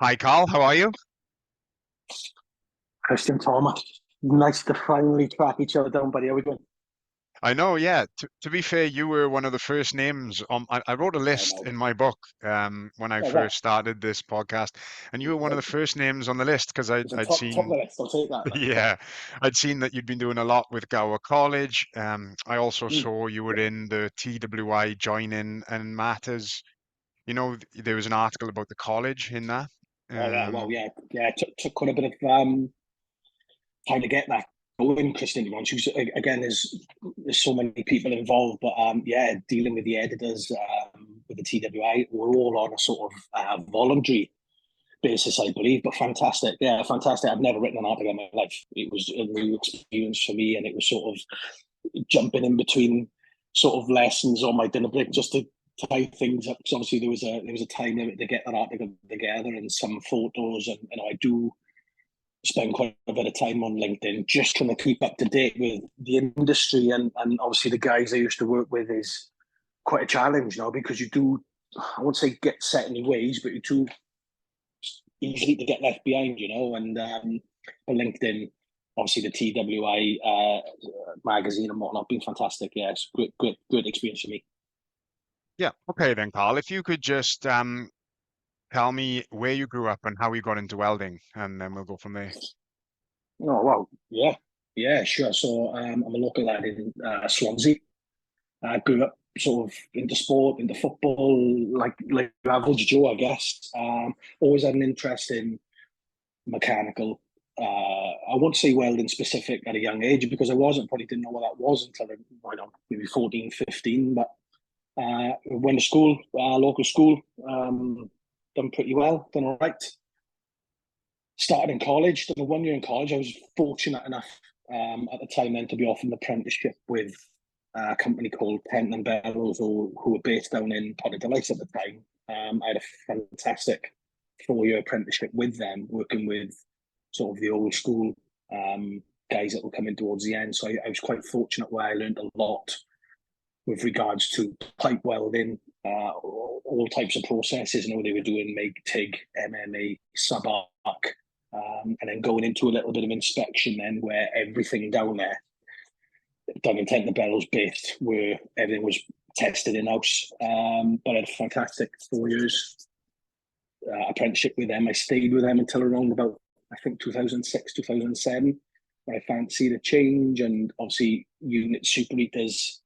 Hi, Carl. How are you? Christian Thomas. Nice to finally track each other down, buddy. How we doing? I know, yeah. To be fair, you were one of the first names on. I wrote a I list know. in my book when I Oh, well, first started this podcast, and you were one of the right. first names on the list because It's a I'd top of seen, the list. I'll take that. Like, yeah, I'd seen that you'd been doing a lot with Gower College. I also mm. saw you were in the TWI join-in and matters. There was an article about the college in that. Oh, yeah. Well, Um, yeah, yeah. Took quite a bit of time to get that going, Christian. To be honest, again, there's so many people involved, but yeah, dealing with the editors, with the TWI, we're all on a sort of voluntary basis, I believe. But fantastic, yeah, fantastic. I've never written an article in my life. It was a new experience for me, and it was sort of jumping in between sort of lessons on my dinner break just to tie things up. Because obviously there was a time limit to get that article together and some photos, and I do spend quite a bit of time on LinkedIn just trying to keep up to date with the industry and obviously the guys I used to work with is quite a challenge now because you do I won't say get set in your ways, but you do easily to get left behind, and on LinkedIn, obviously the TWI magazine and whatnot been fantastic. Yeah, it's great experience for me. yeah. Okay then, Carl. If you could just tell me where you grew up and how you got into welding, and then we'll go from there. Oh wow, yeah, yeah, sure. So I'm a local lad in Swansea. I grew up sort of into sport, into football, like average Joe, I guess. Always had an interest in mechanical. I won't say welding specific at a young age because I wasn't, probably didn't know what that was until I don't know, maybe 14, 15. But went to school, local school, done pretty well, done all right. Started in college, done a 1 year in college. I was fortunate enough at the time then to be offered an apprenticeship with a company called Penton and Bellows, who were based down in Pontypridd at the time. I had a fantastic 4 year apprenticeship with them, working with sort of the old school guys that were coming towards the end. So I was quite fortunate where I learned a lot with regards to pipe welding, all types of processes. They were doing MIG, TIG, MMA, sub-arc, and then going into a little bit of inspection then where everything down there, done in Tent Bellows based, where everything was tested in-house. But I had a fantastic 4 years apprenticeship with them. I stayed with them until around about, I think, 2006, 2007, where I fancied a change. And obviously, unit supereters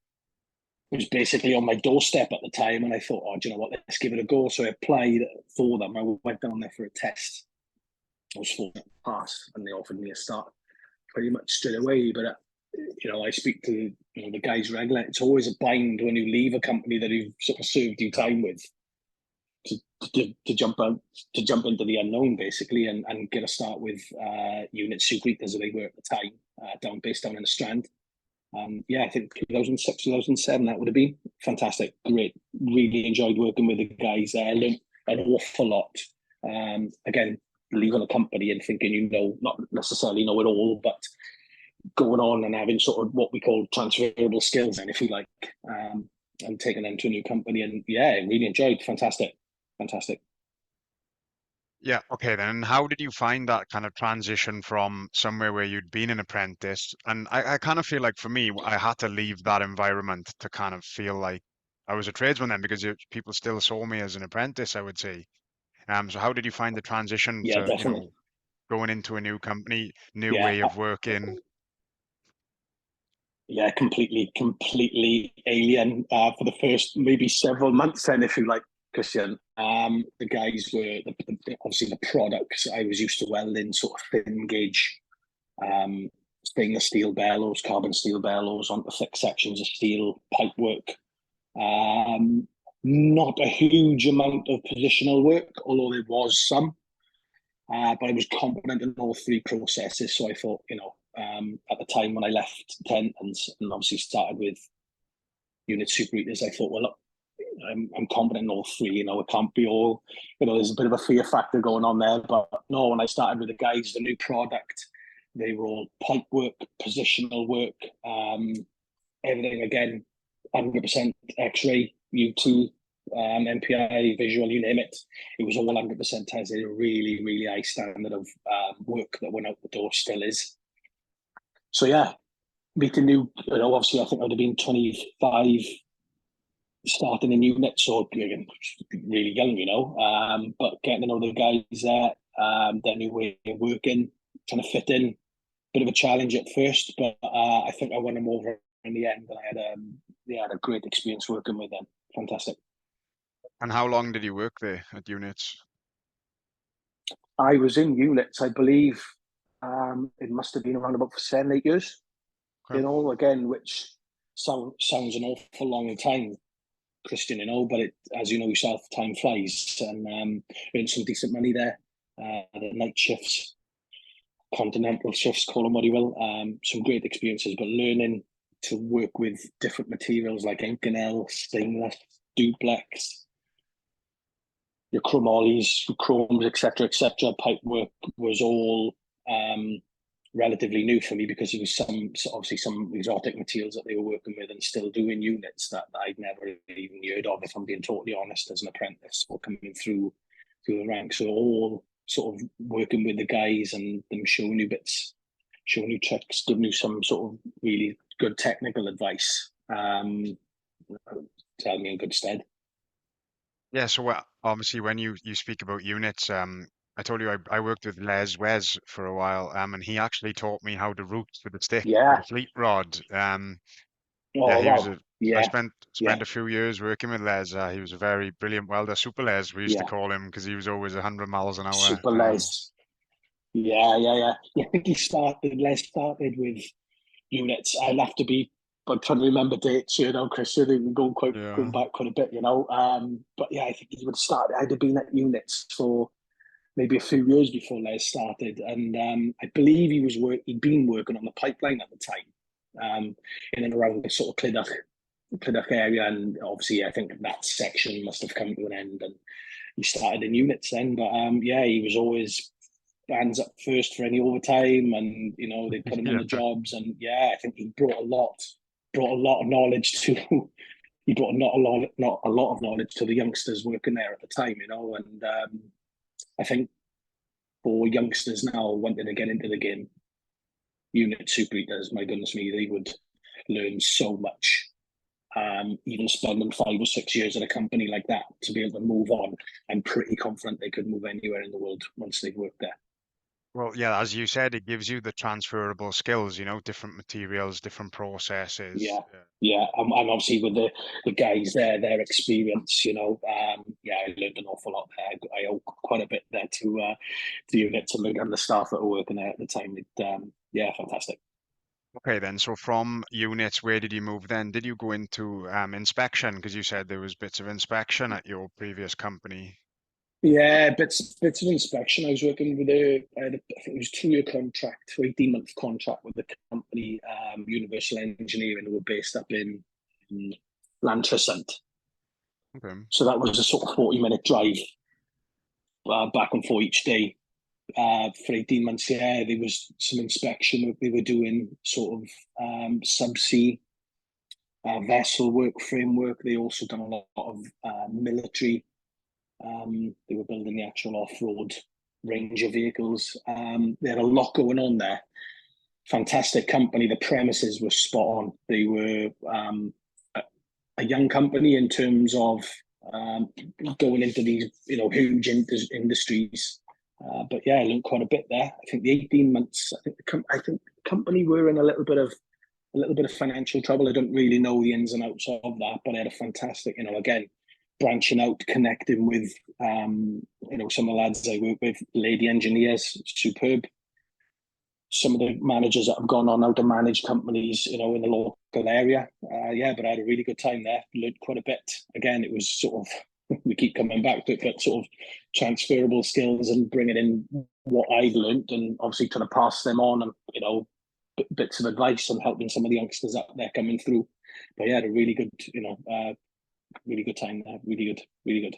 was basically on my doorstep at the time. And I thought, oh, do you know what, let's give it a go. So I applied for them. I went down there for a test. I was fortunate to pass, and they offered me a start pretty much straight away. But I speak to the guys regularly. It's always a bind when you leave a company that you've sort of served you time with to, to jump out to jump into the unknown basically and get a start with unit supereters as they were at the time, based down in the Strand. Yeah, I think 2006, 2007, that would have been fantastic. Great. Really enjoyed working with the guys there. Learned an awful lot. Again, leaving a company and thinking not necessarily know it all, but going on and having sort of what we call transferable skills, and if you like, and taking them to a new company. And yeah, really enjoyed. Fantastic. Fantastic. Yeah, okay then. And how did you find that kind of transition from somewhere where you'd been an apprentice? And I kind of feel like for me, I had to leave that environment to kind of feel like I was a tradesman then because people still saw me as an apprentice, I would say. So how did you find the transition Yeah, to, definitely. going into a new company, new Yeah, way of working? yeah, completely alien for the first maybe several months. Then, if you like, Christian, the guys were obviously the products I was used to welding, sort of thin gauge, um, stainless steel bellows, carbon steel bellows onto thick sections of steel pipe work. Um, Not a huge amount of positional work, although there was some. But I was competent in all three processes. So I thought, at the time when I left Tent and obviously started with unit supereters, I thought, well, look, I'm competent in all three. It can't be all, there's a bit of a fear factor going on there. But no, when I started with the guys, the new product, they were all pipe work, positional work, everything again, 100% X-ray, UT. MPI, visual, you name it. It was all 100% tested. A really, really high standard of work that went out the door, still is. So yeah, meeting new, obviously I think I would have been 25 starting in units, so again, really young, but getting to know the guys there, their new way of working, trying to fit in, bit of a challenge at first, but I think I won them over in the end, and I had a great experience working with them. Fantastic. And how long did you work there at units? I was in units, I believe. It must have been around about for 7, 8 years. Okay. Again, which sounds an awful long time, Christian. But as you know yourself, time flies, and earned some decent money there. The night shifts, continental shifts, call them what you will. Some great experiences, but learning to work with different materials like Inconel, stainless, duplex, your chromolys, your chromes, etc., pipe work was all relatively new for me because it was obviously some exotic materials that they were working with and still doing units that I'd never even heard of, if I'm being totally honest, as an apprentice or coming through the ranks. So all sort of working with the guys and them showing you bits, showing you tricks, giving you some sort of really good technical advice. Tell me in good stead. Yeah, so obviously when you speak about units, I told you I worked with Les Wes for a while, and he actually taught me how to route with a stick, with Yeah. a fleet rod. Yeah, Oh he was wow. a. I Yeah. spent Yeah. a few years working with Les. He was a very brilliant welder, super Les, we used to Yeah. call him because he was always 100 miles an hour. Super Les. Yeah, yeah, yeah. Yeah, I think Les started with units. I'll have to be, but trying to remember dates, Christian, they can go Yeah, back quite a bit, But yeah, I think he would have started, I'd have been at units for maybe a few years before Les started. And I believe he'd been working on the pipeline at the time, in and around the sort of Clydach area. And obviously, I think that section must have come to an end and he started in units then. But yeah, he was always hands up first for any overtime, and they put him on yeah. the jobs. And yeah, I think he brought a lot of knowledge to. He brought not a lot of knowledge to the youngsters working there at the time, And I think for youngsters now wanting to get into the game, unit super eaters, my goodness me, they would learn so much. Even spending 5 or 6 years at a company like that to be able to move on, I'm pretty confident they could move anywhere in the world once they've worked there. Well, yeah, as you said, it gives you the transferable skills, different materials, different processes. Yeah, yeah, and obviously with the guys there, their experience, yeah, I learned an awful lot there. I owe quite a bit there to units and the staff that were working there at the time. Yeah, fantastic. Okay, then. So from units, where did you move then? Did you go into inspection? Because you said there was bits of inspection at your previous company. Yeah, bits of inspection. I was working with I think it was 2 year contract, 18-month contract with the company, Universal Engineering, who were based up in Lantrasant. Okay. So that was a sort of 40-minute drive back and forth each day. For 18 months, yeah, there was some inspection work they were doing, sort of subsea vessel work, framework. They also done a lot of military. They were building the actual off-road range of vehicles. They had a lot going on there. Fantastic company. The premises were spot on. They were a young company in terms of um, going into these huge industries. But yeah, I learned quite a bit there. I think the 18 months. I think the company were in a little bit of financial trouble. I don't really know the ins and outs of that, but I had a fantastic, again, branching out, connecting with, some of the lads I work with, lady engineers, superb. Some of the managers that have gone on now to manage companies, in the local area. Yeah, but I had a really good time there. Learned quite a bit. Again, it was sort of, we keep coming back to it, but sort of transferable skills and bringing in what I've learned and obviously trying to pass them on and, bits of advice and helping some of the youngsters out there coming through. But yeah, I had a really good time there. Really good, really good.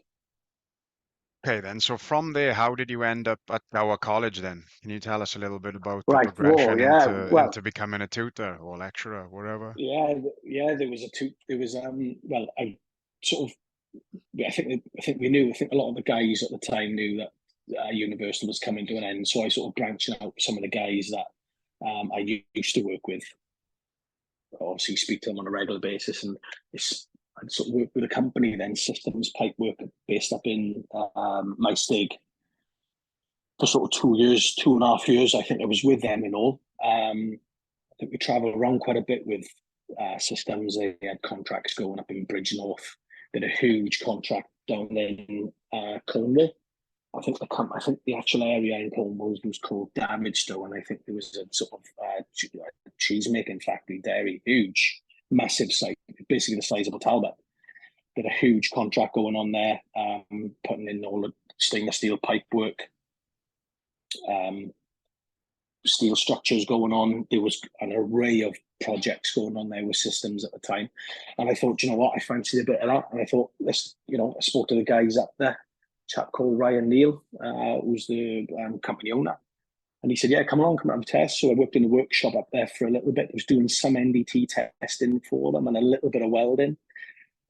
Okay, then. So from there, how did you end up at Gower College then? Can you tell us a little bit about the Right. Whoa. progression Yeah. into Well, becoming a tutor or lecturer, whatever? yeah. Yeah. There was a two. There was well, I sort of I think we knew. I think a lot of the guys at the time knew that Universal was coming to an end. So I sort of branched out some of the guys that I used to work with. Obviously, speak to them on a regular basis, and I'd sort of work with a company then, Systems Pipe Work, based up in Maestig, for sort of 2 years, 2.5 years. I think I was with them in all. I think we travelled around quite a bit with Systems. They had contracts going up in Bridgnorth. They had a huge contract down in Cornwall. I think the actual area in Cornwall was called Davidstow, and I think there was a sort of cheese making factory, dairy, huge, massive site, basically the size of a Talbot. They had a huge contract going on there, putting in all the stainless steel pipe work, steel structures going on. There was an array of projects going on there with Systems at the time, and I thought, you know what, I fancied a bit of that, and I thought, let's, I spoke to the guys up there, chap called Ryan Neal, who's the company owner. And he said, yeah, come along, come and have a test. So I worked in the workshop up there for a little bit. I was doing some NDT testing for them and a little bit of welding,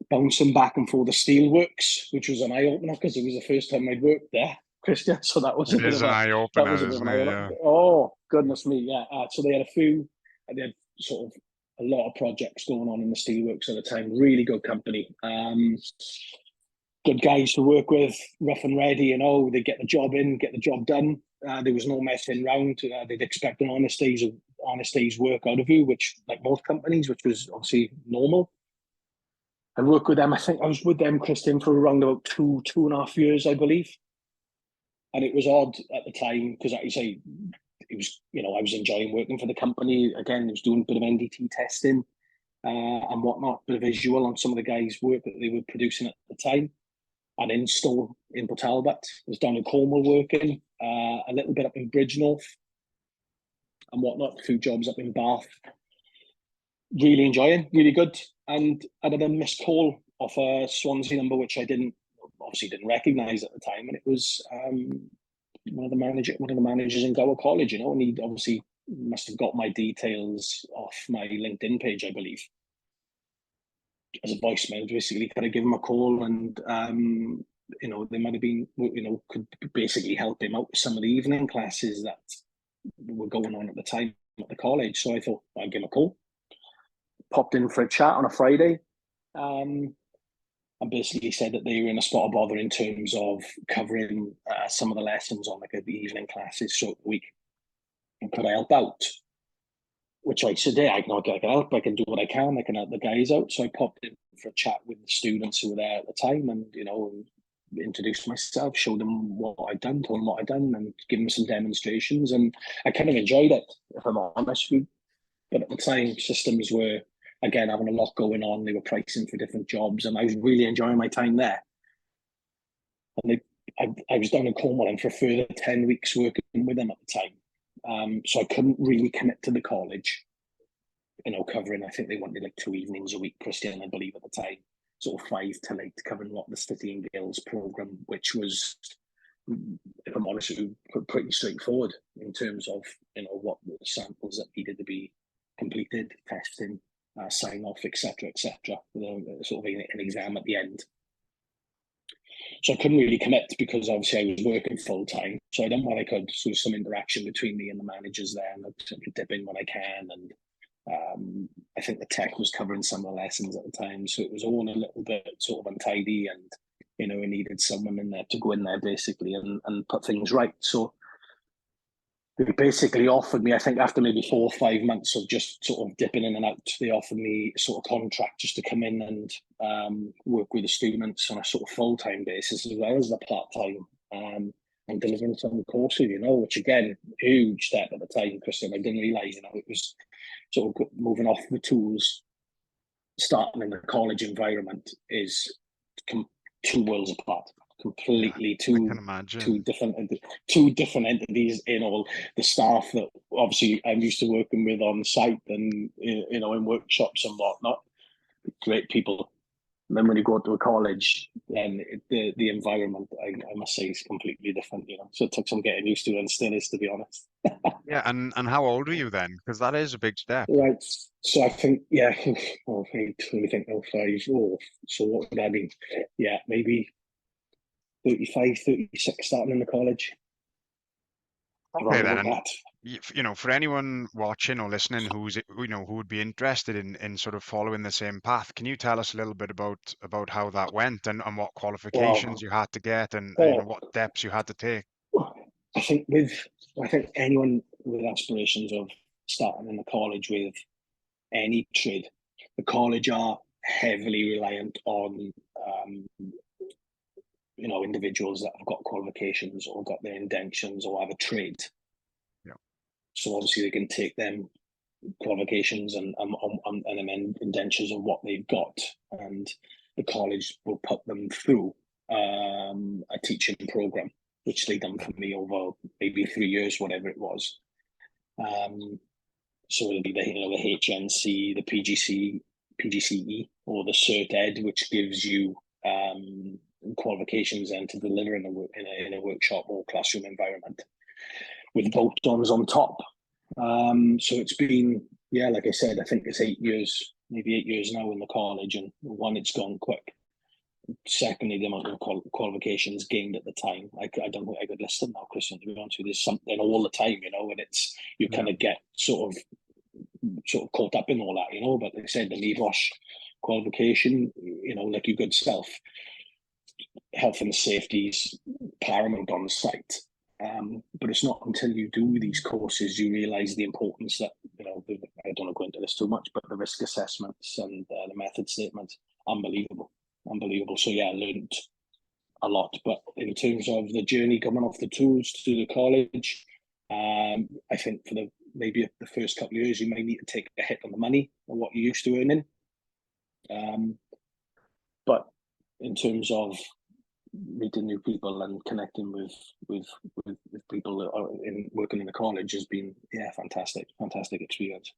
bouncing back and forth the steelworks, which was an eye-opener because it was the first time I'd worked there, Christian. So that was It is an eye opener, isn't it? Yeah. Oh, goodness me, yeah. So they had sort of a lot of projects going on in the steelworks at the time. Really good company. Good guys to work with, rough and ready, they get the job in, get the job done. There was no messing around. They'd expect an honest day's work out of you, which, like most companies, which was obviously normal. I worked with them. I think I was with them, Christian, for around about 2.5 years, I believe. And it was odd at the time because, like you say, it was, I was enjoying working for the company. Again, I was doing a bit of NDT testing and whatnot, bit of visual on some of the guys' work that they were producing at the time. And install in Port Talbot. I was down in Cornwall working, a little bit up in Bridgnorth and whatnot, a few jobs up in Bath. Really enjoying, really good. And I had a missed call off a Swansea number, which I obviously didn't recognise at the time. And it was one of the managers in Gower College, and he obviously must have got my details off my LinkedIn page, I believe, as a voicemail, basically kind of give him a call, and they might have been, could basically help him out with some of the evening classes that were going on at the time at the college. So I thought I'd give him a call. Popped in for a chat on a Friday, and basically said that they were in a spot of bother in terms of covering some of the lessons on the evening classes throughout the week, and could I help out? Which I said, yeah, I can help. I can do what I can. I can help the guys out. So I popped in for a chat with the students who were there at the time, and introduced myself, showed them what I'd done, told them what I'd done, and given them some demonstrations. And I kind of enjoyed it, if I'm honest with you. But at the time, Systems were again having a lot going on. They were pricing for different jobs, and I was really enjoying my time there. And I was down in Cornwall for a further 10 weeks working with them at the time. So I couldn't really commit to the college, covering, I think they wanted like 2 evenings a week, Christian, I believe at the time, sort of 5 till 8, covering a lot of the City and Guilds program, which was, if I'm honest with you, pretty straightforward in terms of, what the samples that needed to be completed, testing, sign off, etc., sort of an exam at the end. So I couldn't really commit because obviously I was working full time. So I done what I could. So there's some interaction between me and the managers there, and I'd dip in when I can. And I think the tech was covering some of the lessons at the time, so it was all a little bit sort of untidy, and we needed someone in there to go in there basically and put things right. So they basically offered me, I think after maybe 4 or 5 months of just sort of dipping in and out, they offered me a sort of contract just to come in and work with the students on a sort of full-time basis as well as the part-time, and delivering some courses, which again, huge step at the time, Christian. I didn't realise, it was sort of moving off the tools, starting in the college environment is two worlds apart. Completely two different entities in all the staff that obviously I'm used to working with on site and in workshops and whatnot. Great people, And then when you go to a college, then the environment, I must say, is completely different, you know. So it took some getting used to, and still is, to be honest. Yeah, and how old were you then? Because that is a big step. Right. So I think, yeah, oh, eight, let me think, oh, five, oh, so what would I be? Yeah, maybe 35, 36 starting in the college, Okay, around then, about and that. for anyone watching or listening who's who would be interested in sort of following the same path, can you tell us a little bit about how that went and what qualifications Well, you had to get and well, what steps you had to take? I think with, I think anyone with aspirations of starting in the college with any trade, the college are heavily reliant on individuals that have got qualifications or got their indentions or have a trade. Yeah. So obviously they can take them qualifications and amend indentures of what they've got, and the college will put them through a teaching program, which they done for me over maybe 3 years, whatever it was. So it'll be the HNC, the PGCE, or the Cert Ed, which gives you qualifications then to deliver in a workshop or classroom environment with bolt-ons on top. So it's been, yeah, like I said, I think it's 8 years, maybe 8 years now in the college, and one, it's gone quick. Secondly, the amount of qualifications gained at the time, I don't think I could list them now, Christian, to be honest with you. There's something all the time, and it's, you Yeah. kind of get sort of caught up in all that, but like I said, the NEBOSH qualification, like your good self, health and safety is paramount on the site. But it's not until you do these courses you realise the importance that, I don't want to go into this too much, but the risk assessments and the method statements, unbelievable. Unbelievable. So yeah, I learned a lot. But in terms of the journey coming off the tools to the college, I think for maybe the first couple of years, you may need to take a hit on the money or what you're used to earning. But in terms of meeting new people and connecting with people that are working in the college has been, yeah, fantastic experience.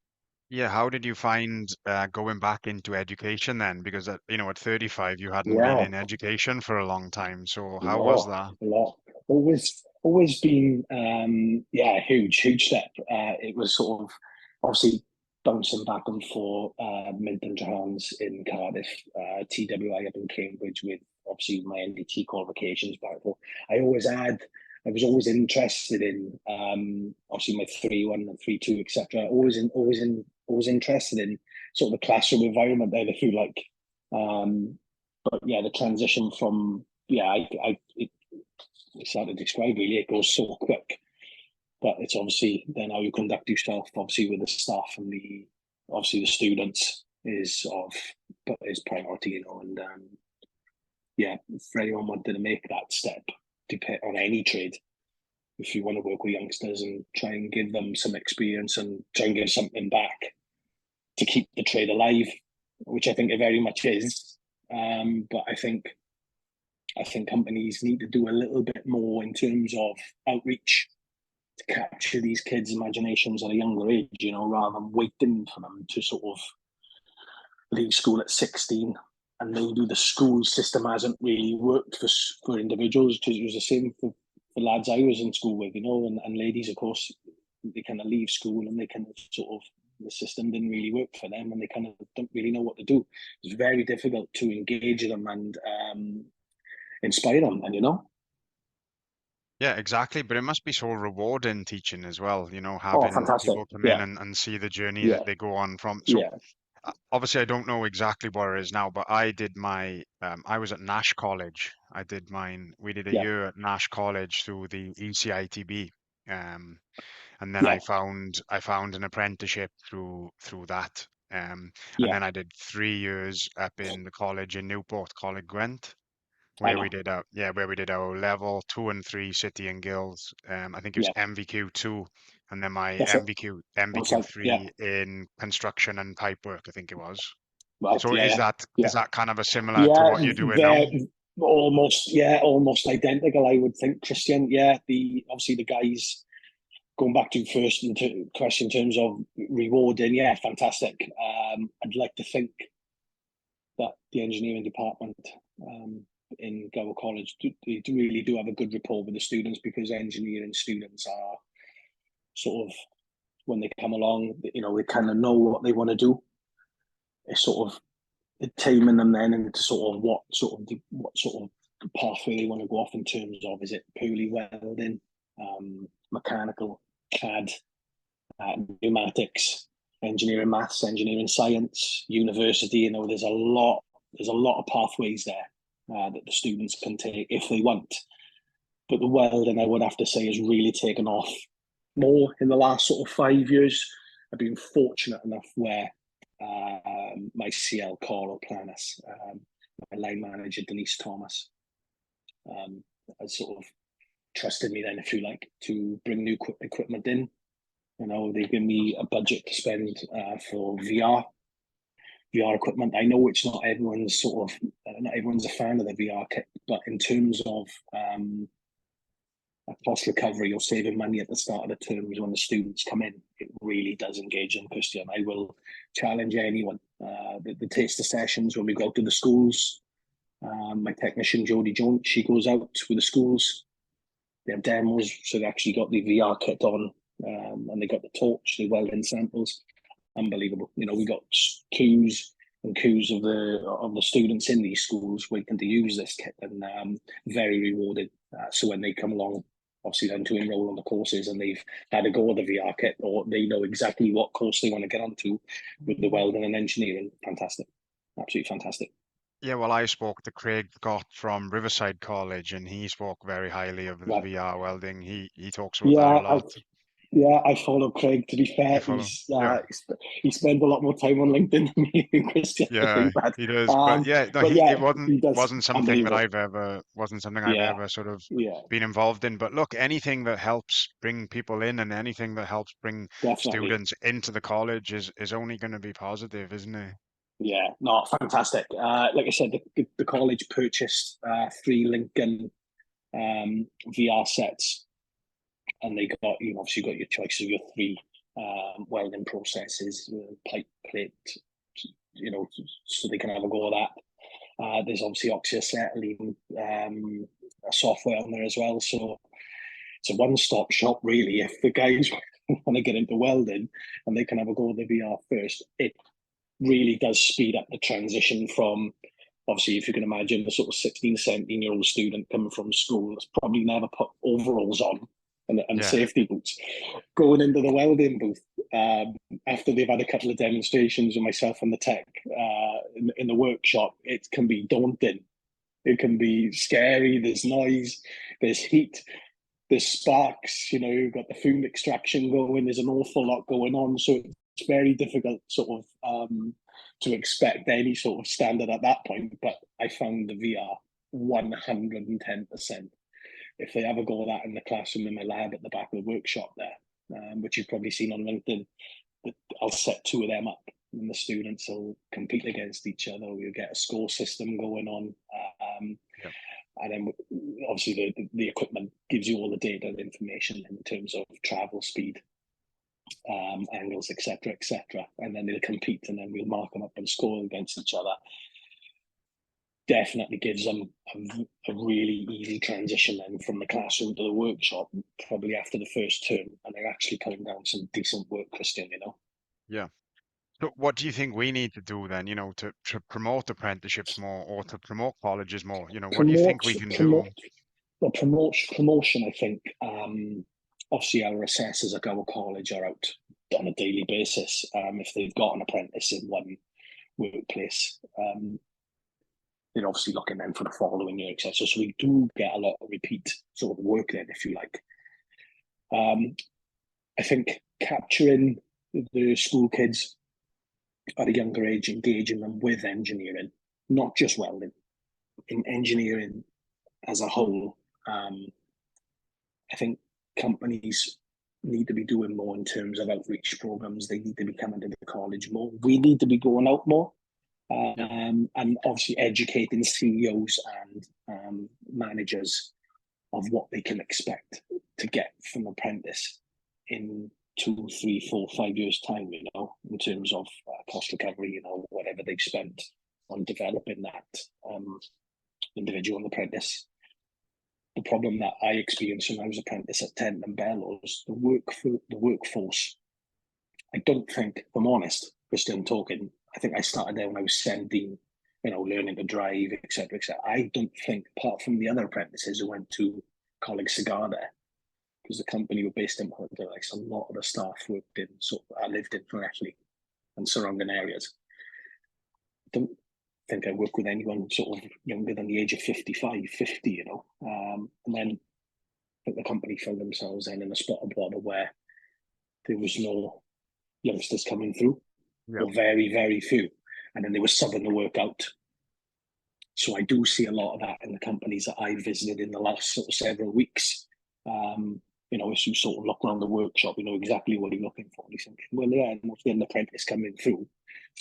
Yeah, how did you find going back into education then? Because at 35 you hadn't been Yeah, in education for a long time. So how was lot, that? a lot. Always been, yeah, huge step. It was sort of obviously bouncing back and forth, Minton Johns in Cardiff, TWI up in Cambridge with obviously my NDT qualifications back and forth. I was always interested in, obviously my 3-1 and 3-2, etc. Always interested in sort of the classroom environment there. I feel like, but yeah, the transition from, yeah, it's hard to describe really. It goes so quick, but it's obviously then how you conduct yourself, obviously with the staff and obviously the students is priority, and yeah, for anyone wanting to make that step, depend on any trade. If you want to work with youngsters and try and give them some experience and try and give something back to keep the trade alive, which I think it very much is. But I think companies need to do a little bit more in terms of outreach to capture these kids' imaginations at a younger age, rather than waiting for them to sort of leave school at 16. And maybe the school system hasn't really worked for individuals, because it was the same for lads I was in school with, and ladies, of course, they kind of leave school and they kind of sort of, the system didn't really work for them and they kind of don't really know what to do. It's very difficult to engage them and inspire them, and Yeah, exactly. But it must be so rewarding teaching as well, oh, having fantastic. people come in Yeah, and see the journey yeah, that they go on from. So yeah, obviously I don't know exactly what it is now, but I was at Nash College. We did a yeah, year at Nash College through the ECITB. Um, and then yeah, I found an apprenticeship through that. And yeah. then I did 3 years up in the college in Newport, College Gwent, I where know. we did our level 2 and 3 City and Guilds. I think it was Yeah, MVQ2, and then my that's it. On MVQ site. Yeah. 3 in construction and pipe work, I think it was. Well, So yeah, is yeah, that yeah. is that kind of a similar to Yeah, what you're doing now? they're almost, yeah, almost identical, I would think, Christian. Yeah, obviously the guys, going back to first question in terms of rewarding, yeah, fantastic. I'd like to think that the engineering department in Gower College they really do have a good rapport with the students, because engineering students are sort of, when they come along, they kind of know what they want to do. It's sort of taming them then into sort of what sort of pathway they want to go off in terms of, is it purely welding, mechanical, CAD, pneumatics, engineering maths, engineering science, university. There's a lot of pathways there that the students can take if they want. But the welding, I would have to say, has really taken off more in the last sort of 5 years. I've been fortunate enough where my CL Carl apprentice, my line manager Denise Thomas, has sort of trusted me then, if you like, to bring new equipment in. They give me a budget to spend for VR equipment. I know it's not everyone's a fan of the VR kit, but in terms of cost recovery or saving money at the start of the terms when the students come in, it really does engage them, Christian. I will challenge anyone. The taster sessions when we go to the schools, my technician Jodie Jones, she goes out with the schools. They have demos, so they actually got the VR kit on, and they got the torch, the welding samples. Unbelievable. We got queues and queues of the students in these schools waiting to use this kit, and very rewarded. So when they come along, obviously then to enroll on the courses, and they've had a go with the VR kit, or they know exactly what course they want to get onto with the welding and engineering, fantastic. Absolutely fantastic. Yeah, well, I spoke to Craig Gott from Riverside College, and he spoke very highly of the Right. VR welding. He talks about that a Yeah, lot. I follow Craig. To be fair, You follow? Yeah, he spends a lot more time on LinkedIn than me and Christian, I yeah, think. But he does. But yeah, no, but he it yeah, he does wasn't something that unbelievable. wasn't something I've Yeah, ever sort of yeah, been involved in. But look, anything that helps bring people in and anything that helps bring definitely. students into the college is only going to be positive, isn't it? Yeah, no, fantastic. Like I said, the college purchased 3 Lincoln VR sets, and they got obviously got your choice of your 3 welding processes, pipe, plate, so they can have a go at that. There's obviously oxyacetylene software on there as well, so it's a one-stop shop really. If the guys want to get into welding and they can have a go at the VR first, it really does speed up the transition from, obviously, if you can imagine, the sort of 16, 17-year-old student coming from school that's probably never put overalls on and Yeah, safety boots, going into the welding booth after they've had a couple of demonstrations with myself and the tech in the workshop. It can be daunting. It can be scary. There's noise, there's heat, there's sparks, you've got the fume extraction going, there's an awful lot going on. So it's very difficult sort of to expect any sort of standard at that point. But I found the VR 110%. If they ever go that in the classroom in my lab at the back of the workshop there, which you've probably seen on LinkedIn, I'll set 2 of them up and the students will compete against each other. We'll get a score system going on. yeah, And then obviously the equipment gives you all the data and information in terms of travel speed, angles, etc., etc. And then they'll compete, and then we'll mark them up and score against each other. Definitely gives them a really easy transition then from the classroom to the workshop, probably after the first term, and they're actually putting down some decent work, Christian. yeah. So what do you think we need to do then, to promote apprenticeships more or to promote colleges more? What do you think we can Promote do? well, promotion. I think obviously our assessors at Gower College are out on a daily basis. If they've got an apprentice in one workplace, they're obviously looking then for the following year, etc. So we do get a lot of repeat sort of work then, if you like. I think capturing the school kids at a younger age, engaging them with engineering, not just welding, in engineering as a whole. I think companies need to be doing more in terms of outreach programs. They need to be coming to the college more. We need to be going out more. Yeah, And obviously educating CEOs and managers of what they can expect to get from apprentice in 2, 3, 4, 5 years time, in terms of cost recovery, whatever they've spent on developing that individual apprentice. The problem that I experienced when I was apprentice at Tent and Bellows, the workforce. I don't think, if I'm honest, Christian talking, I think I started there when I was 17, learning to drive, etc., etc. I don't think, apart from the other apprentices who went to College Cigar there, because the company were based in Paradise, a lot of the staff worked in, I lived in Fletchley and surrounding areas. I don't think I worked with anyone sort of younger than the age of 55, 50, and then I think the company found themselves then in a spot of bother where there was no youngsters coming through, or very, very few. And then they were subbing the work out. So I do see a lot of that in the companies that I visited in the last sort of several weeks. As you sort of look around the workshop, you know exactly what you're looking for. And you think, well, yeah, and if an apprentice coming through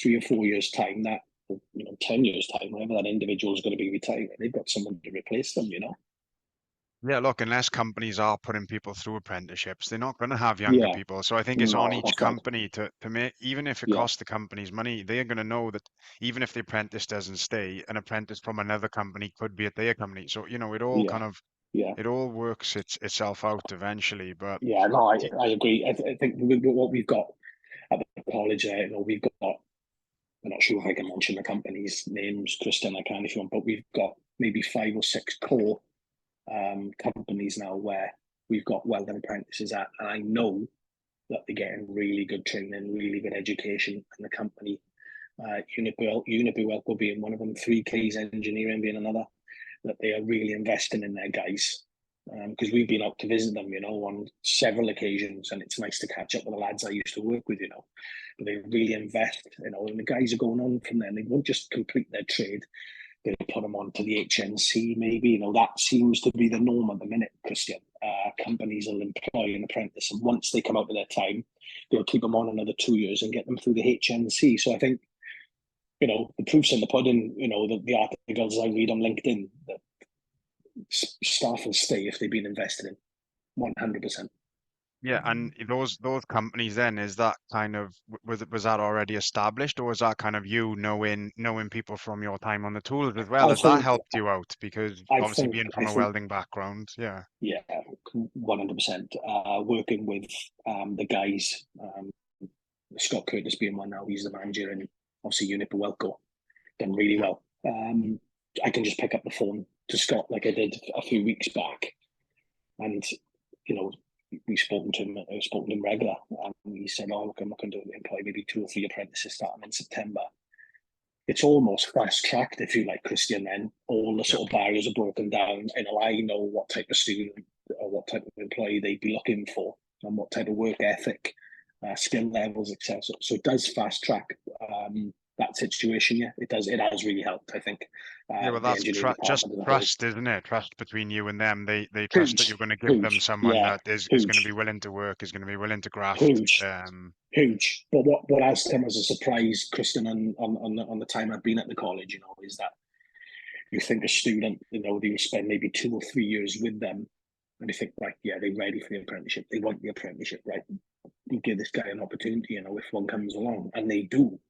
3 or 4 years' time, 10 years' time, whenever that individual is going to be retiring, they've got someone to replace them, Yeah, look, unless companies are putting people through apprenticeships, they're not going to have younger Yeah, people. So I think it's on no, each that's right. company to make, even if it Yeah, costs the companies money, they're going to know that even if the apprentice doesn't stay, an apprentice from another company could be at their company. So, it all yeah, kind of, yeah. it all works itself out eventually. But Yeah, no, do- I agree. I think what we've got at the college, we've got, I'm not sure if I can mention the company's names, Kristen, I can if you want, but we've got maybe 5 or 6 core companies now where we've got welding apprentices at, and I know that they're getting really good training, really good education, and the company, Unibuelco being one of them, 3Ks Engineering being another, that they are really investing in their guys. Because we've been out to visit them, on several occasions, and it's nice to catch up with the lads I used to work with, But they really invest, and the guys are going on from there. They won't just complete their trade; they put them on to the HNC, maybe. That seems to be the norm at the minute, Christian. Companies will employ an apprentice, and once they come out of their time, they'll keep them on another 2 years and get them through the HNC. So I think, the proof's in the pudding. The articles I read on LinkedIn that staff will stay if they've been invested in 100%. yeah, and those companies then, is that kind of was that already established, or is that kind of you knowing people from your time on the tools as well? I Has that think, helped you out? Because I obviously think, being I from a think, welding background, yeah. yeah, 100%. Working with the guys, Scott Curtis being one now, he's the manager, and obviously Unipa Welco, done really Yeah. well. I can just pick up the phone to Scott like I did a few weeks back, and you know we've spoken to him. I've spoken to him regular, and he said, "Oh, look, I'm looking to employ maybe 2 or 3 apprentices starting in September." It's almost fast tracked, if you like, Christian. Then all the Yeah. sort of barriers are broken down, and I know what type of student or what type of employee they'd be looking for, and what type of work ethic, skill levels, etc. So it does fast track that situation. Yeah, it does. It has really helped, I think. Yeah, well, The that's engineering just department as a whole. trust, isn't it? Trust between you and them. They trust that you're Huge, going to give them huge. someone Yeah, that is going to be huge, willing to work, is going to be willing to graft. huge, huge. But what has come as a surprise, Kristen, on the time I've been at the college, is that you think a student, they spend maybe 2 or 3 years with them, and they think, right, yeah, they're ready for the apprenticeship. They want the apprenticeship, right? You give this guy an opportunity, if one comes along, and they do.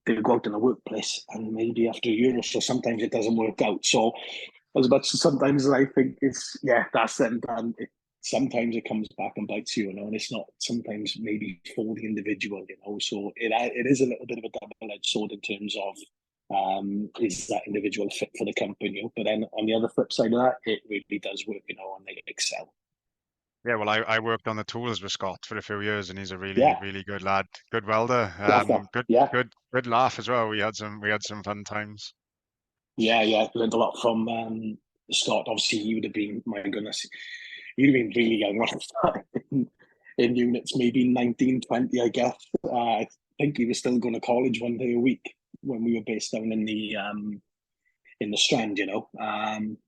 They go out in the workplace, and maybe after a year or so, sometimes it doesn't work out. So, as much as sometimes I think it's, yeah, that's them done, sometimes it comes back and bites you, and it's not sometimes maybe for the individual, So it is a little bit of a double-edged sword in terms of is that individual fit for the company? But then on the other flip side of that, it really does work, and they excel. Yeah, well, I worked on the tools with Scott for a few years, and he's a really, Yeah, really good lad, good welder, love that. Yeah, good laugh as well. We had some fun times. yeah, yeah. Learned a lot from Scott. Obviously, you would have been, my goodness, you'd have been really young when I started in units, maybe 19, 20, I guess. I think he was still going to college one day a week when we were based down in the Strand,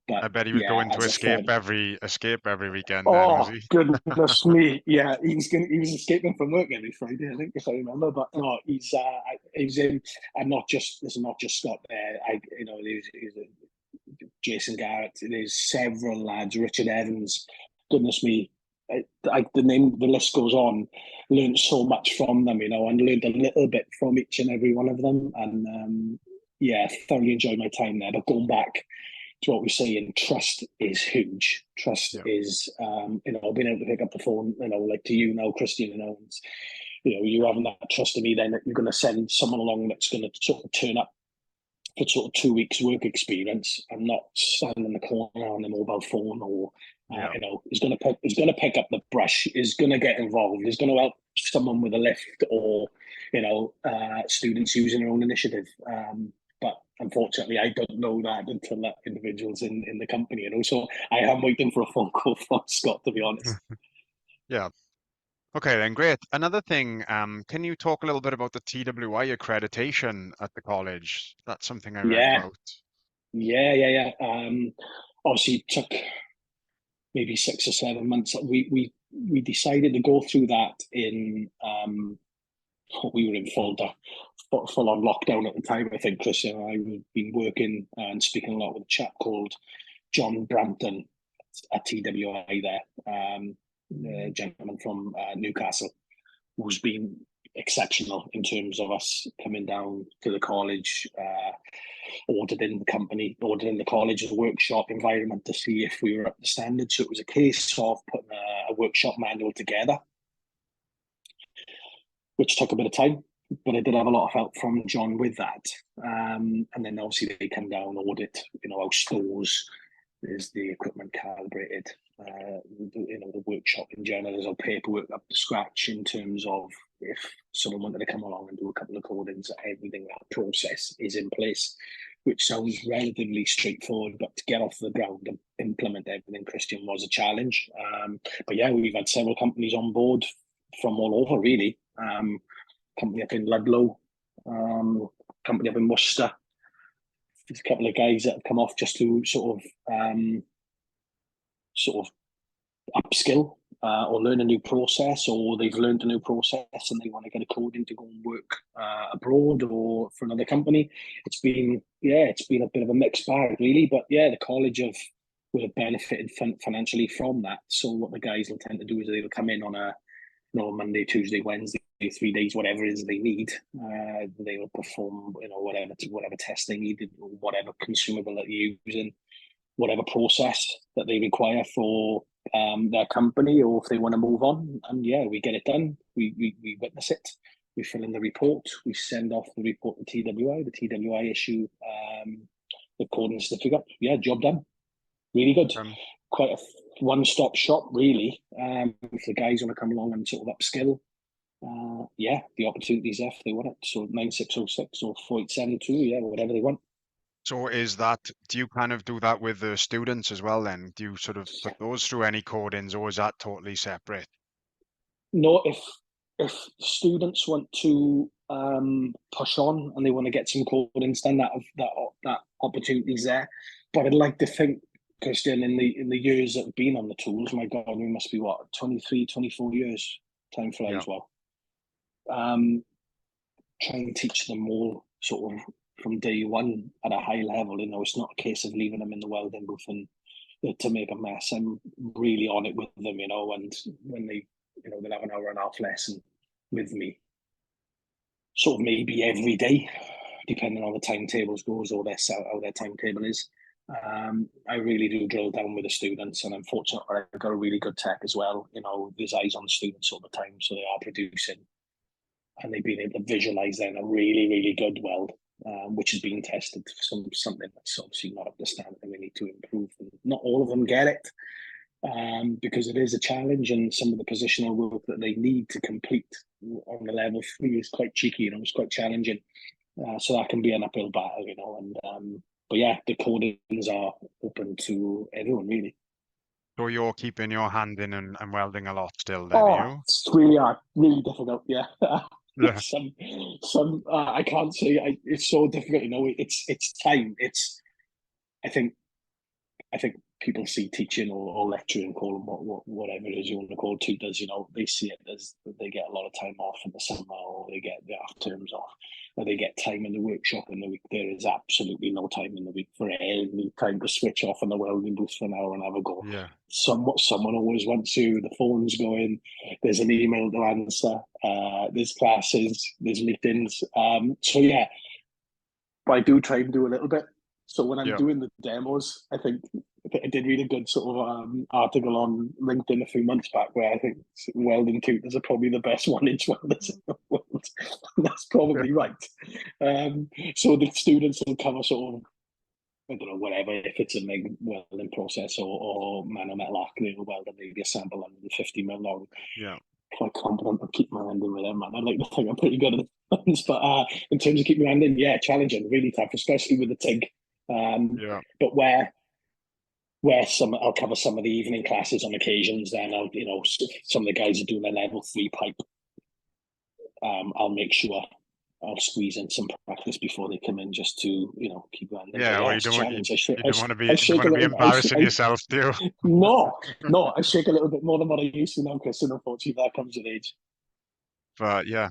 But I bet he was yeah, going to as a escape third. every weekend then, was Oh he? goodness me! Yeah, he was escaping from work every Friday, I think, if I remember. But no, he's in, and not just there's not just Scott there. There's Jason Garrett. There's several lads. Richard Evans. Goodness me, the list goes on. Learned so much from them, and learned a little bit from each and every one of them. And yeah, thoroughly enjoyed my time there. But going back to what we say, and trust is huge. Trust Yeah. is, being able to pick up the phone, like to you now, Christian, and, you having that trust in me, then that you're going to send someone along that's going to sort of turn up for sort of 2 weeks work experience and not stand in the corner on the mobile phone, or Yeah. is going to pick up the brush, is going to get involved, is going to help someone with a lift, or students using their own initiative. But unfortunately, I don't know that until that individual's in the company, so I am waiting for a phone call from Scott, to be honest. Yeah. Okay, then great. Another thing, can you talk a little bit about the TWI accreditation at the college? That's something I read Yeah, about. yeah. Obviously, it took maybe 6 or 7 months. We decided to go through that in we were in full on lockdown at the time. I think Christian and I had been working and speaking a lot with a chap called John Brampton at TWI there, a gentleman from Newcastle, who's been exceptional in terms of us coming down to the college, auditing the college's workshop environment to see if we were up to standard. So it was a case of putting a workshop manual together, which took a bit of time, but I did have a lot of help from John with that. And then obviously they come down, audit, our stores, is the equipment calibrated, the workshop in general, is our paperwork up to scratch in terms of if someone wanted to come along and do a couple of codings, everything, that process is in place, which sounds relatively straightforward, but to get off the ground and implement everything, Christian, was a challenge. But yeah, we've had several companies on board from all over, really. Company up in Ludlow, company up in Worcester. There's a couple of guys that have come off just to sort of upskill, or learn a new process, or they've learned a new process and they want to get a coding to go and work abroad or for another company. It's been a bit of a mixed bag, really. But yeah, the college will have benefited financially from that. So what the guys will tend to do is they'll come in on a Monday, Tuesday, Wednesday, 3 days, whatever it is they need. They will perform, whatever test they need, or whatever consumable that you're using, whatever process that they require for their company, or if they want to move on. And yeah, we get it done. We witness it. We fill in the report. We send off the report to TWI. The TWI issue the coding certificate. Yeah, job done. Really good. Quite a one-stop shop, really. If the guys want to come along and sort of upskill, yeah, the opportunity's there if they want it. So 9606 or 4872, yeah, whatever they want. So do you kind of do that with the students as well then? Do you sort of put those through any codings, or is that totally separate? No, if students want to push on and they want to get some codings done, that opportunity's there. But I'd like to think, Christian, in the years that have been on the tools, my God, we must be 23, 24 years. Time flies. Yeah. Well. Try and teach them all sort of from day one at a high level. It's not a case of leaving them in the welding booth and to make a mess. I'm really on it with them, and when they'll have an hour and a half lesson with me, sort of maybe every day, depending on the timetables goes, or how their timetable is. I really do drill down with the students, and I'm fortunate I've got a really good tech as well. There's eyes on the students all the time, so they are producing, and they've been able to visualize then a really, really good weld, which is being tested for something that's obviously not up to standard and we need to improve. And not all of them get it, because it is a challenge, and some of the positional work that they need to complete on the level 3 is quite cheeky, it's quite challenging. So that can be an uphill battle, but yeah, the codings are open to everyone, really. So you're keeping your hand in and welding a lot still then, are Oh, you? it's really hard, really difficult. Yeah. Yeah. some I can't say. It's so difficult. It's time. I think people see teaching or lecturing, call them whatever it is you want to call tutors, they see it as they get a lot of time off in the summer, or they get the half terms off, or they get time in the workshop in the week. There is absolutely no time in the week for any time to switch off in the welding booth for an hour and have a go. Yeah. Someone always wants you, the phone's going, there's an email to answer, there's classes, there's meetings. So yeah, but I do try and do a little bit. So when I'm Yeah. doing the demos, I think I did read a good sort of article on LinkedIn a few months back where I think welding tutors are probably the best 1-inch welders in the world. And that's probably right. So the students will cover sort of, I don't know, whatever, if it's a MIG welding process or man metal arc, they'll weld maybe a sample under the 50 mil long. Yeah. Quite confident of keeping my hand in with them, man. I'd like to think I'm pretty good at the ones, but in terms of keeping my hand in, yeah, challenging, really tough, especially with the TIG. Yeah. But where I'll cover some of the evening classes on occasions, then I'll, some of the guys are doing their level 3 pipe. I'll make sure I'll squeeze in some practice before they come in, just to keep running. Yeah. Or you It's a don't want challenge. you don't want to be I you don't shake want a to be little. embarrassing yourself, do No, I shake a little bit more than what I used to now, Chris. And unfortunately, that comes with age. But yeah.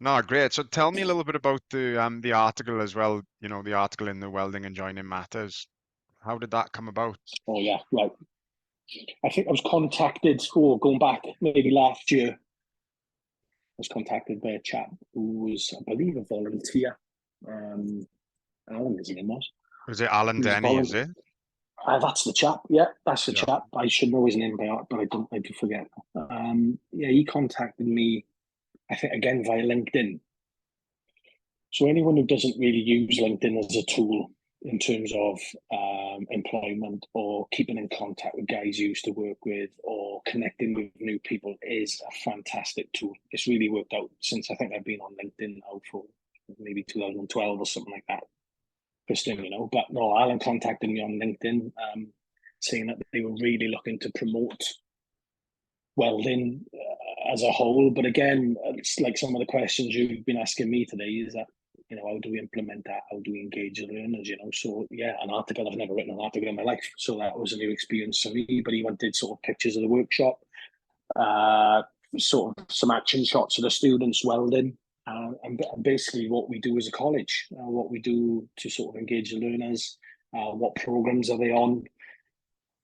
No, great. So tell me a little bit about the article as well, the article in the Welding and Joining Matters. How did that come about? Oh yeah, right. I think I was contacted, going back maybe last year. I was contacted by a chap who was, I believe, a volunteer. Alan, his name was. Was it Alan He was Denny, is it? That's the chap. Yeah, that's the Yeah. chap. I should know his name by heart, but I don't. I do forget. Yeah, he contacted me, I think, again via LinkedIn. So anyone who doesn't really use LinkedIn as a tool in terms of employment or keeping in contact with guys you used to work with or connecting with new people is a fantastic tool. It's really worked out since I think I've been on LinkedIn now for maybe 2012 or something like that. Christian, But no, Alan contacted me on LinkedIn, saying that they were really looking to promote welding as a whole. But again, it's like some of the questions you've been asking me today is that, how do we implement that? How do we engage the learners, So yeah, an article, I've never written an article in my life. So that was a new experience for me. But he wanted sort of pictures of the workshop, sort of some action shots of the students welding. And basically what we do as a college, what we do to sort of engage the learners, what programs are they on,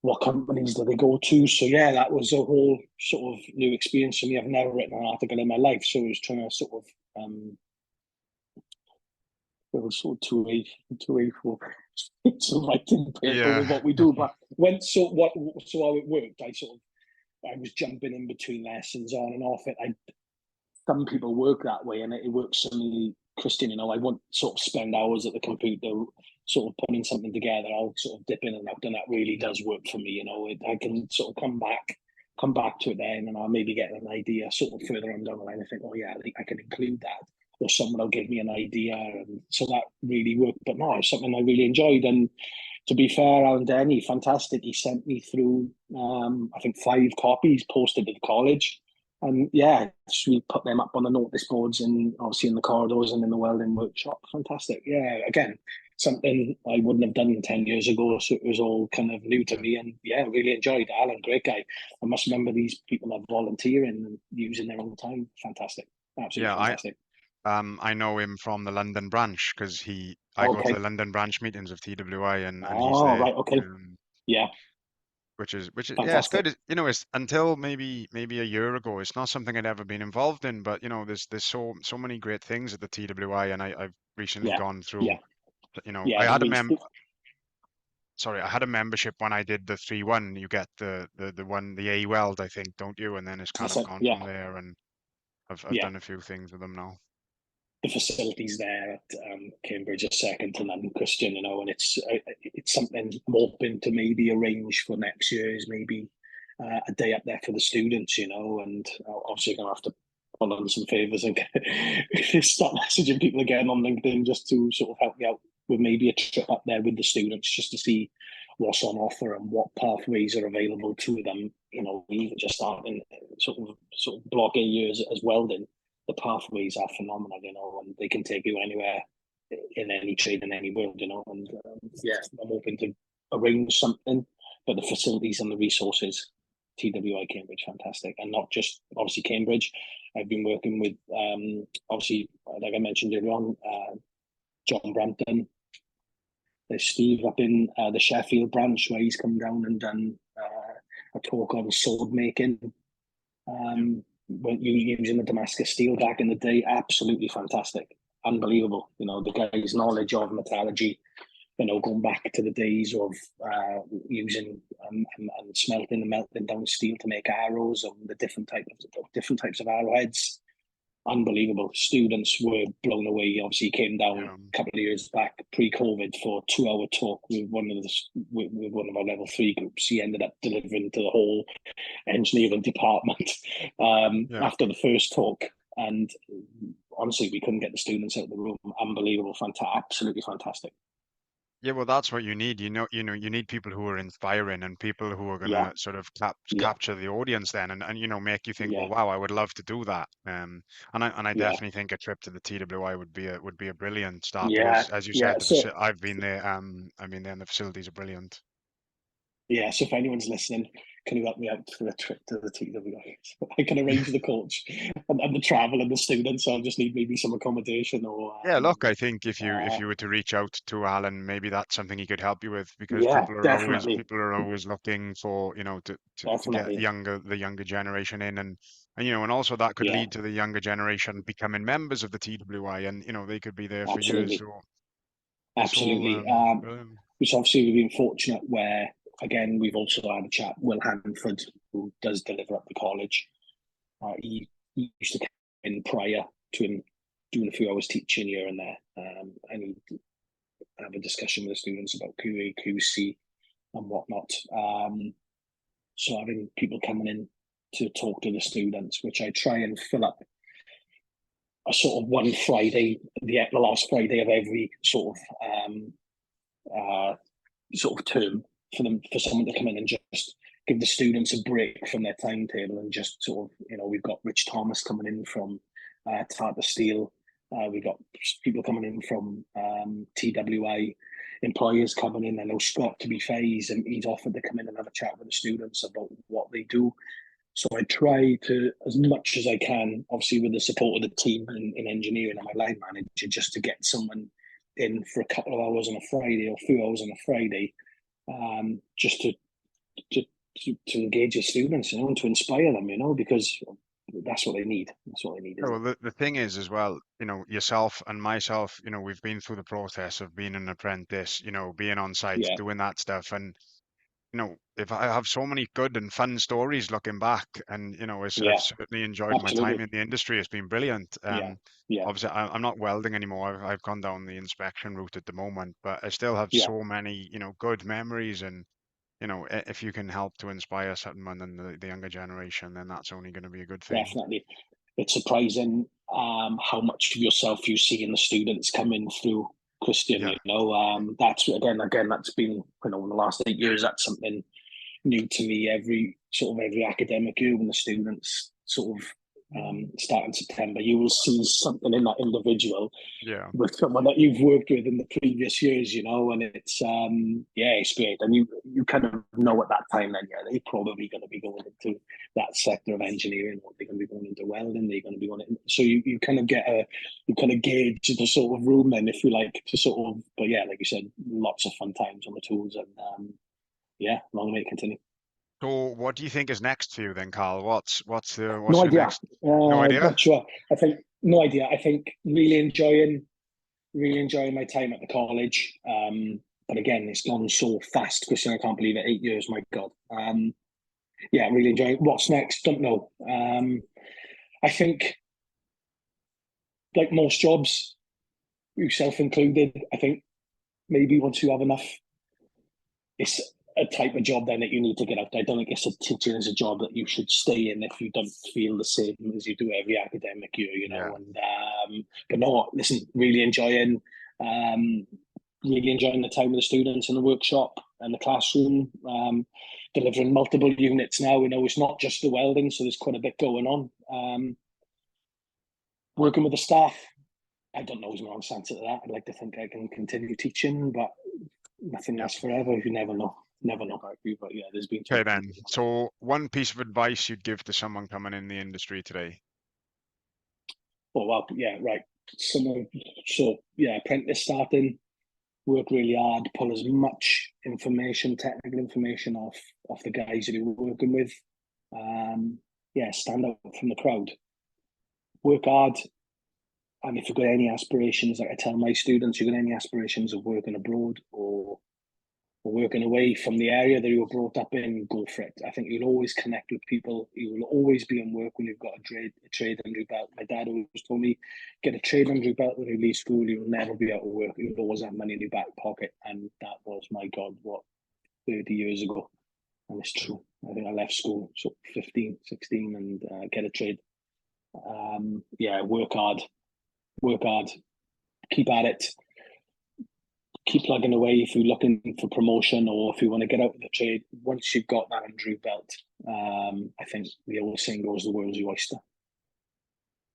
what companies do they go to. So yeah, that was a whole sort of new experience for me. I've never written an article in my life, so I was trying to sort of it was sort of two-way for to writing paper Yeah. with what we do. But so how it worked, I was jumping in between lessons on and off it. Some people work that way, and it works for me, Christian. I won't sort of spend hours at the computer sort of putting something together. I'll sort of dip in and out, and that really does work for me. I can sort of come back to it then, and I'll maybe get an idea sort of further on down the line. I think, oh yeah, I think I can include that, or someone will give me an idea, and so that really worked. But no, it's something I really enjoyed, and to be fair, Alan Denny, fantastic. He sent me through, I think, 5 copies posted to the college. And yeah, we put them up on the notice boards and obviously in the corridors and in the welding workshop. Fantastic. Yeah, again, something I wouldn't have done 10 years ago. So it was all kind of new to me. And yeah, really enjoyed Alan, great guy. I must remember these people are volunteering and using their own time. Fantastic. Absolutely Yeah, fantastic. I know him from the London branch because I go to the Okay. London branch meetings of TWI and he's Oh, there. right. Okay. Yeah, Which is yeah, it's good. fantastic. It's until maybe a year ago, it's not something I'd ever been involved in, but there's so many great things at the TWI, and I've recently Yeah. gone through, Yeah. Yeah. I The had a least. I had a membership when I did the 3-1. You get the A Weld, I think, don't you? And then it's kind That's of it. gone Yeah. from there, and I've Yeah. done a few things with them now. The facilities there at Cambridge are second to none, Christian, and it's something I'm hoping to maybe arrange for next year is maybe a day up there for the students, and obviously going to have to pull on some favours and start messaging people again on LinkedIn just to sort of help me out with maybe a trip up there with the students just to see what's on offer and what pathways are available to them, even just starting sort of block A years as welding. The pathways are phenomenal, and they can take you anywhere in any trade in any world, and yeah, I'm hoping to arrange something but the facilities and the resources, TWI Cambridge, fantastic. And not just obviously Cambridge. I've been working with, obviously, like I mentioned earlier on, John Brampton. There's Steve up in the Sheffield branch where he's come down and done a talk on sword making. When using the Damascus steel back in the day, absolutely fantastic, unbelievable. You know, the guy's knowledge of metallurgy, you know, going back to the days of using and smelting and melting down steel to make arrows and the different types of arrowheads. Unbelievable. Students were blown away. Obviously, he came down a couple of years back, pre-COVID, for a 2-hour talk with one of our level 3 groups. He ended up delivering to the whole engineering department after the first talk, and honestly, we couldn't get the students out of the room. Unbelievable, absolutely fantastic. Yeah, well, that's what you need. You need people who are inspiring and people who are going to sort of capture the audience then, and make you think, well, wow, I would love to do that. And I definitely think a trip to the TWI would be a brilliant start because, as you said, I've been there. I mean, then the facilities are brilliant. Yeah, so if anyone's listening, can you help me out for a trip to the TWI? I can arrange the coach and the travel and the students. So I'll just need maybe some accommodation or. Yeah, look, I think if you were to reach out to Alan, maybe that's something he could help you with because Yeah, definitely. people are always looking for to get the younger generation in and also that could lead to the younger generation becoming members of the TWI and they could be there for years. So absolutely. Which obviously we've been fortunate where again we've also had a chat. Will Hanford, who does deliver at the college, he used to come in prior to him doing a few hours teaching here and there, and he'd have a discussion with the students about QA, QC, and whatnot. So having people coming in to talk to the students, which I try and fill up a sort of one Friday, the last Friday of every sort of term for someone to come in and just give the students a break from their timetable and just sort of, we've got Rich Thomas coming in from Tata Steel. We've got people coming in from TWI, employers coming in. I know Scott, to be fair, he's offered to come in and have a chat with the students about what they do. So I try to, as much as I can, obviously with the support of the team in engineering and my line manager, just to get someone in for a couple of hours on a Friday or a few hours on a Friday, just to engage the students, and to inspire them, because that's what they need. That's what they need. Well, the thing is as well, yourself and myself, we've been through the process of being an apprentice, being on site, doing that stuff. And, if I have so many good and fun stories looking back and, I've certainly enjoyed my time in the industry. It's been brilliant. Obviously I'm not welding anymore. I've gone down the inspection route at the moment, but I still have so many, good memories and, if you can help to inspire someone in the younger generation, then that's only going to be a good thing. Definitely. It's surprising how much of yourself you see in the students coming through, Christian. That's again that's been in the last 8 years. That's something new to me. Every academic year when the students sort of start in September, you will see something in that individual with someone that you've worked with in the previous years, and it's it's great. And you kind of know at that time then, they're probably going to be going into that sector of engineering, or they're going to be going into welding, they're going to be going into, so you kind of gauge the sort of room then, if you like, to sort of, but like you said, lots of fun times on the tools, and long may it continue. So what do you think is next for you then, Carl? What's no idea. next? No idea. Not sure. I think no idea. I think really enjoying my time at the college. But again, it's gone so fast, Christian. I can't believe it. 8 years, my God. Really enjoying. What's next? Don't know. I think, like most jobs, yourself included, I think maybe once you have enough, it's a type of job then that you need to get out. I don't think it's teaching is a job that you should stay in if you don't feel the same as you do every academic year, And but no, listen, really enjoying the time with the students in the workshop and the classroom, delivering multiple units now. It's not just the welding, so there's quite a bit going on. Working with the staff, I don't know is my answer to that. I'd like to think I can continue teaching, but nothing lasts forever. You never know. never knock out you, but yeah, there's been Okay, times. then. So one piece of advice you'd give to someone coming in the industry today. Oh well, yeah, right. Someone, so yeah, apprentice starting, work really hard, pull as much information, technical information off the guys that you're working with. Yeah, stand out from the crowd. Work hard, and if you've got any aspirations, like I tell my students, you've got any aspirations of working abroad or working away from the area that you were brought up in, go for it. I think you'll always connect with people. You will always be in work when you've got a trade under your belt. My dad always told me, get a trade under your belt when you leave school. You'll never be out of work. You'll always have money in your back pocket. And that was, my God, what, 30 years ago. And it's true. I think I left school, so 15, 16, and get a trade. Yeah, work hard, keep at it, keep plugging away if you're looking for promotion or if you want to get out of the trade. Once you've got that under your belt, I think the old saying goes, the world's your oyster.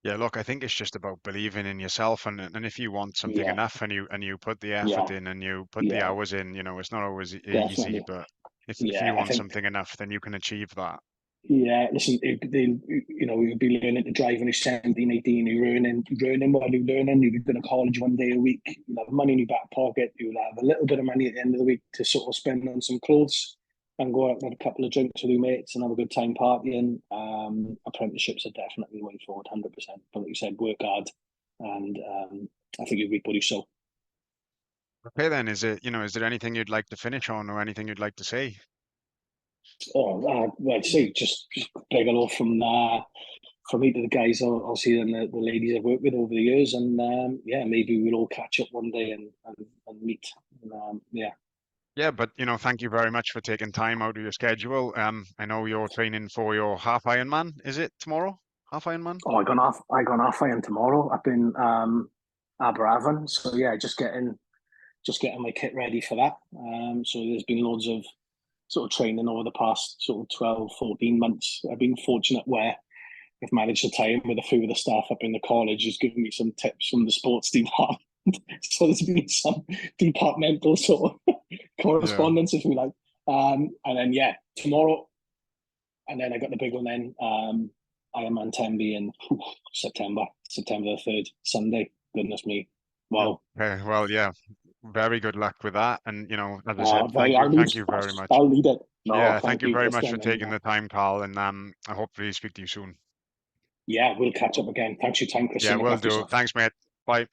Yeah, look, I think it's just about believing in yourself, and if you want something Yeah, enough and you put the yeah, effort in and you put the yeah, hours in, it's not always easy, definitely. but if Yeah, you I want think, something enough, then you can achieve that. yeah, listen, you'll be learning to drive when you're 17, 18, you're earning while you're learning, you'll be going to college one day a week, you'll have money in your back pocket, you'll have a little bit of money at the end of the week to sort of spend on some clothes and go out and have a couple of drinks with your mates and have a good time partying. Apprenticeships are definitely the way forward, 100%. But like you said, work hard and I think you'll reap what you sow. Okay, then, is there anything you'd like to finish on or anything you'd like to say? Oh, well, I'd say just big hello from me to the guys I'll see and the ladies I've worked with over the years, and yeah, maybe we'll all catch up one day and meet. And, yeah. Yeah, but thank you very much for taking time out of your schedule. I know you're training for your half Ironman. Is it tomorrow? Half Ironman? Oh, I gone off iron tomorrow up in Aberavon. So yeah, just getting my kit ready for that. So there's been loads of sort of training over the past sort of 12, 14 months. I've been fortunate where I've managed to tie in with a few of the staff up in the college, who's given me some tips from the sports department. So there's been some departmental sort of Yeah. correspondence, if you like. And then yeah, tomorrow, and then I got the big one then. Ironman 10B in September the 3rd, Sunday. Goodness me. Wow. Okay. Well, yeah. Very good luck with that. And as I said, Well, I'll lead, thank you very much. I'll lead it. No, Yeah, thank thank you you, very much for Justin. And taking the time, Carl. And I hopefully speak to you soon. yeah, we'll catch up again. Thanks for your time, Yeah, Christine. Look will after do. yourself. Thanks, mate. Bye.